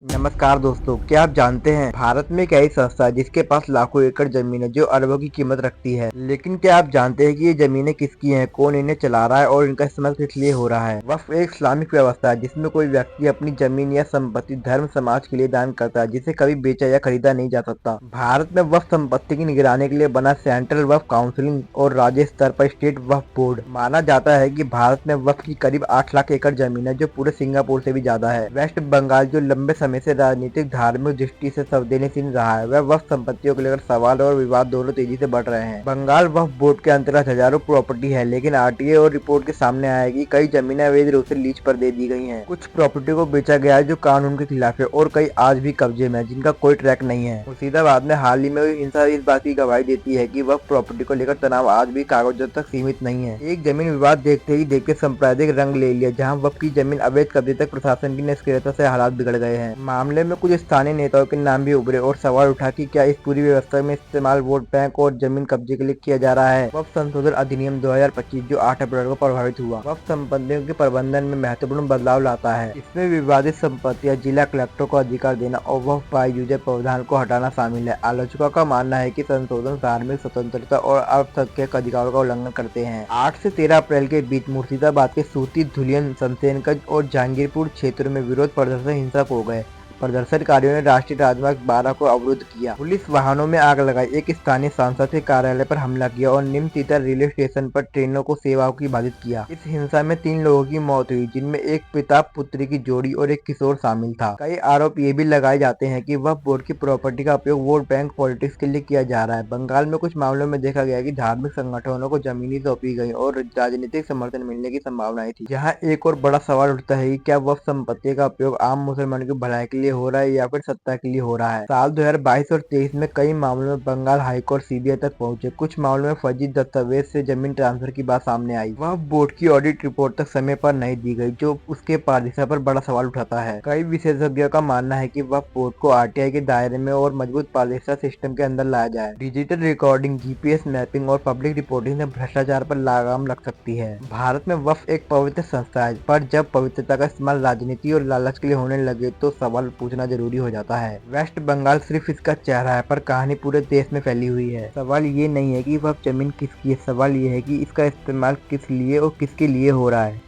नमस्कार दोस्तों, क्या आप जानते हैं भारत में एक ऐसी संस्था है जिसके पास लाखों एकड़ जमीन है जो अरबों की कीमत रखती है। लेकिन क्या आप जानते हैं कि ये जमीनें किसकी हैं, कौन इन्हें चला रहा है और इनका इस्तेमाल किस लिए हो रहा है। वक्फ एक इस्लामिक व्यवस्था है जिसमें कोई व्यक्ति अपनी जमीन या संपत्ति धर्म समाज के लिए दान करता है, जिसे कभी बेचा या खरीदा नहीं जा सकता। भारत में वक्फ संपत्ति की निगरानी के लिए बना सेंट्रल वक्फ काउंसिल और राज्य स्तर पर स्टेट वक्फ बोर्ड। माना जाता है कि भारत में वक्फ की करीब 8 लाख एकड़ जमीन है, जो पूरे सिंगापुर से भी ज्यादा है। वेस्ट बंगाल, जो लंबे समय से राजनीतिक धार्मिक दृष्टि से संवेदनशील रहा है, वह वक्फ संपत्तियों को लेकर सवाल और विवाद दोनों तेजी से बढ़ रहे हैं। बंगाल वक्फ बोर्ड के अंतर्गत हजारों प्रॉपर्टी है, लेकिन आरटीआई और रिपोर्ट के सामने आया है कि कई जमीनें अवैध रूप से लीज पर दे दी गई हैं। कुछ प्रॉपर्टी को बेचा गया है जो कानून के खिलाफ है, और कई आज भी कब्जे में है जिनका कोई ट्रैक नहीं है। मुर्शिदाबाद में हाल ही में हुई हिंसा इस बात की गवाही देती है कि वक्फ प्रॉपर्टी को लेकर तनाव आज भी कागजों तक सीमित नहीं है। एक जमीन विवाद देखते ही देखते सांप्रदायिक रंग ले लिया, जहां वक्फ की जमीन अवैध कब्जे तक प्रशासन की निष्क्रियता से हालात बिगड़ गए हैं। मामले में कुछ स्थानीय नेताओं के नाम भी उभरे और सवाल उठा कि क्या इस पूरी व्यवस्था में इस्तेमाल वोट बैंक और जमीन कब्जे के लिए किया जा रहा है। वक्फ संशोधन अधिनियम 2025 जो 8 अप्रैल को प्रभावित हुआ, वक्फ संपत्तियों के प्रबंधन में महत्वपूर्ण बदलाव लाता है। इसमें विवादित संपत्तियां जिला कलेक्टर को अधिकार देना और वक्फ बायजूज़ प्रावधान को हटाना शामिल है। आलोचकों का मानना है कि संशोधन धार्मिक स्वतंत्रता और अल्पसंख्यक अधिकारों का उल्लंघन करते हैं। 8 से 13 अप्रैल के बीच मुर्शिदाबाद के सूती, धुलियन, शमशेरगंज और जहांगीरपुर क्षेत्रों में विरोध प्रदर्शन हिंसक हो गए। प्रदर्शनकारियों ने राष्ट्रीय राजमार्ग 12 को अवरुद्ध किया, पुलिस वाहनों में आग लगाई, एक स्थानीय सांसद के कार्यालय पर हमला किया और निम तीतर रेलवे स्टेशन पर ट्रेनों को सेवाओं की बाधित किया। इस हिंसा में 3 लोगों की मौत हुई, जिनमें एक पिता पुत्री की जोड़ी और एक किशोर शामिल था। कई आरोप ये भी लगाए जाते हैं कि वक्फ बोर्ड की प्रॉपर्टी का उपयोग वोट बैंक पॉलिटिक्स के लिए किया जा रहा है। बंगाल में कुछ मामलों में देखा गया कि धार्मिक संगठनों को जमीनी सौंपी गई और राजनीतिक समर्थन मिलने की संभावनाएं थी। यहाँ एक और बड़ा सवाल उठता है कि क्या वक्फ संपत्ति का उपयोग आम मुसलमानों की भलाई के लिए हो रहा है या फिर सत्ता के लिए हो रहा है। साल 2022 और 23 में कई मामलों में बंगाल हाईकोर्ट सीबीआई तक पहुंचे। कुछ मामलों में फर्जी दस्तावेज से जमीन ट्रांसफर की बात सामने आई। वक्फ बोर्ड की ऑडिट रिपोर्ट तक समय पर नहीं दी गई, जो उसके पारदर्शिता पर बड़ा सवाल उठाता है। कई विशेषज्ञों का मानना है कि वक्फ बोर्ड को आरटीआई के दायरे में और मजबूत पारदर्शिता सिस्टम के अंदर लाया जाए। डिजिटल रिकॉर्डिंग, जीपीएस मैपिंग और पब्लिक रिपोर्टिंग से भ्रष्टाचार पर लगाम लग सकती है। भारत में वक्फ एक पवित्र संस्था है, पर जब पवित्रता का इस्तेमाल राजनीति और लालच के लिए होने लगे तो सवाल पूछना जरूरी हो जाता है। वेस्ट बंगाल सिर्फ इसका चेहरा है, पर कहानी पूरे देश में फैली हुई है। सवाल ये नहीं है कि वह जमीन किसकी है, सवाल ये है कि इसका इस्तेमाल किस लिए और किसके लिए हो रहा है।